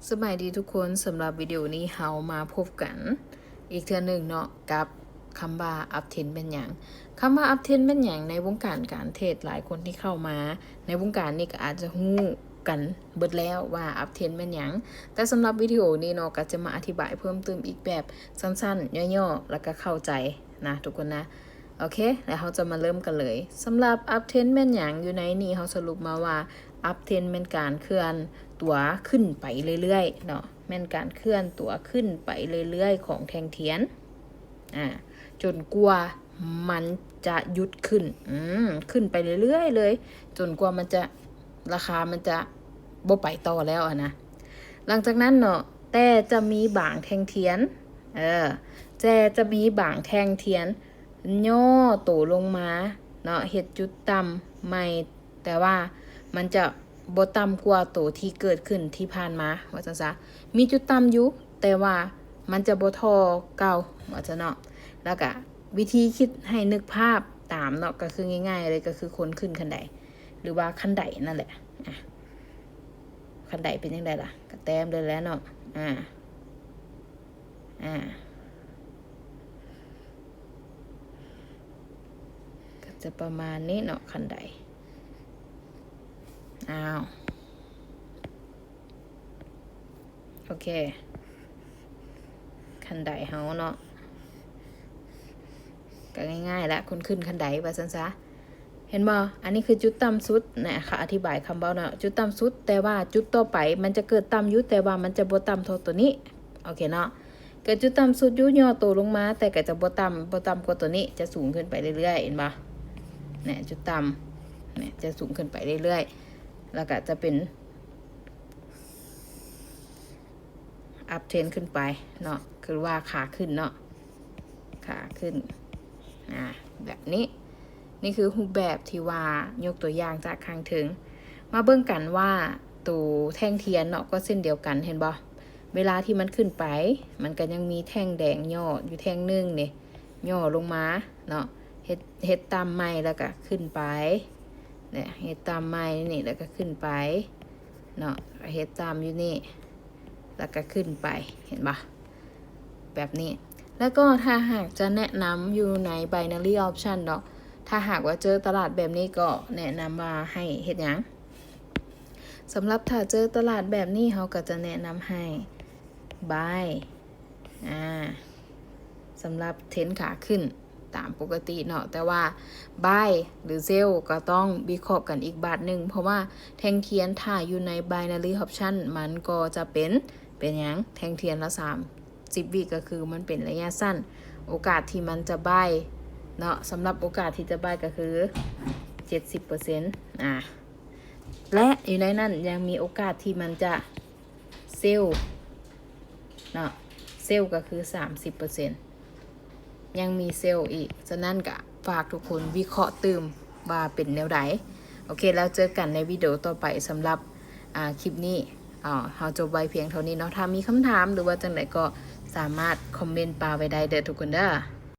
สบายดีทุกคนสำหรับวิดีโอนี้เฮามาพบกันอีกเทื่อหนึ่งเนาะกับคำว่าอัพเทรนเป็นอย่างคำว่าอัพเทรนเป็นอย่างในวงการการเทรดหลายคนที่เข้ามาในวงการนี้ก็อาจจะฮู้กันเบิดแล้วว่าอัพเทรนเป็นอย่างแต่สำหรับวิดีโอนี้เนาะก็จะมาอธิบายเพิ่มเติมอีกแบบสั้นๆย่อๆแล้วก็เข้าใจนะทุกคนนะโอเคแล้วเราจะมาเริ่มกันเลยสำหรับอัพเทรนเป็นอย่างอยู่ในนี้เขาสรุปมาว่าอัพเทรนเป็นการเคลื่อนตัวขึ้นไปเรื่อยๆเนาะแม่นการเคลื่อนตัวขึ้นไปเรื่อยๆของแท่งเทียนจนกว่ามันจะหยุดขึ้นไปเรื่อยๆเลยจนกว่ามันจะราคามันจะบ่ไปต่อแล้วนะหลังจากนั้นเนาะแต่จะมีบางแท่งเทียนแต่จะมีบางแท่งเทียนย่อตัวลงมาเนาะเฮ็ดจุดต่ำใหม่แต่ว่ามันจะบ่ต่ำกว่าตัวที่เกิดขึ้นที่ผ่านมาว่าจังซะมีจุดต่ำอยู่แต่ว่ามันจะบ่เท่าเก่าว่าจังเนาะแล้วก็วิธีคิดให้นึกภาพตามเนาะก็คือง่ายๆเลยก็คือคนขึ้นคันไดหรือว่าคันไดนั่นแหละคันไดเป็นจังไดล่ะก็แต้มเลยแล้วเนาะก็จะประมาณนี้เนาะคันไดโอเคคันไดเฮาเนาะก็ง่ายๆแล้วคุณขึ้นคันไดว่าซั่นซะเห็นบ่อันนี้คือจุดต่ำสุดนะคะอธิบายคำเบาเนาะจุดต่ำสุดแต่ว่าจุดต่อไปมันจะเกิดต่ำอยู่แต่ว่ามันจะบ่ต่ำเท่าตัวนี้โอเคเนาะเกิดจุดต่ำสุดอยู่ย่อตัวลงมาแต่ก็จะบ่ต่ำกว่าตัวนี้จะสูงขึ้นไปเรื่อยๆเห็นบ่เนี่ยจุดต่ำเนี่ยจะสูงขึ้นไปเรื่อยๆแล้วก็จะเป็นอัพเทรนขึ้นไปเนาะคือว่าขาขึ้นเนาะขาขึ้นแบบนี้นี่คือรูปแบบที่ว่ายกตัวอย่างจากข้างถึงมาเบิ่งกันว่าตัวแท่งเทียนเนาะก็เส้นเดียวกันเห็นบ่เวลาที่มันขึ้นไปมันก็ยังมีแท่งแดงย่ออยู่แท่งนึงนี่ย่อลงมาเนาะเฮ็ดตามไม้แล้วก็ขึ้นไปเนี่ยเฮ็ดตามไม้นี่แล้วก็ขึ้นไปเนาะเฮ็ดตามอยู่นี่แล้วก็ขึ้นไปเห็นปะแบบนี้แล้วก็ถ้าหากจะแนะนำอยู่ใน binary option เนาะถ้าหากว่าเจอตลาดแบบนี้ก็แนะนำว่าให้เฮ็ดหยังสำหรับถ้าเจอตลาดแบบนี้เขาก็จะแนะนำให้ buy สำหรับเทรนขาขึ้นตามปกติเนาะแต่ว่า buy หรือ sell ก็ต้องวิเคราะห์กันอีกบาทหนึ่งเพราะว่าแท่งเทียนถ้าอยู่ใน binary option มันก็จะเป็นหยังแท่งเทียนละ30วิก็คือมันเป็นระยะสั้นโอกาสที่มันจะ buy เนาะสำหรับโอกาสที่จะ buy ก็คือ 70% และอยู่ในนั้นยังมีโอกาสที่มันจะ sell เนาะ sell ก็คือ 30%ยังมีเซลล์อีกฉะนั้นก็ฝากทุกคนวิเคราะห์ตื่มว่าเป็นแนวใดโอเคแล้วเจอกันในวิดีโอต่อไปสำหรับคลิปนี้เราจบไว้เพียงเท่านี้เนาะถ้ามีคำถามหรือว่าจังไดก็สามารถคอมเมนต์ปาไว้ได้เด้อทุกคนเด้อ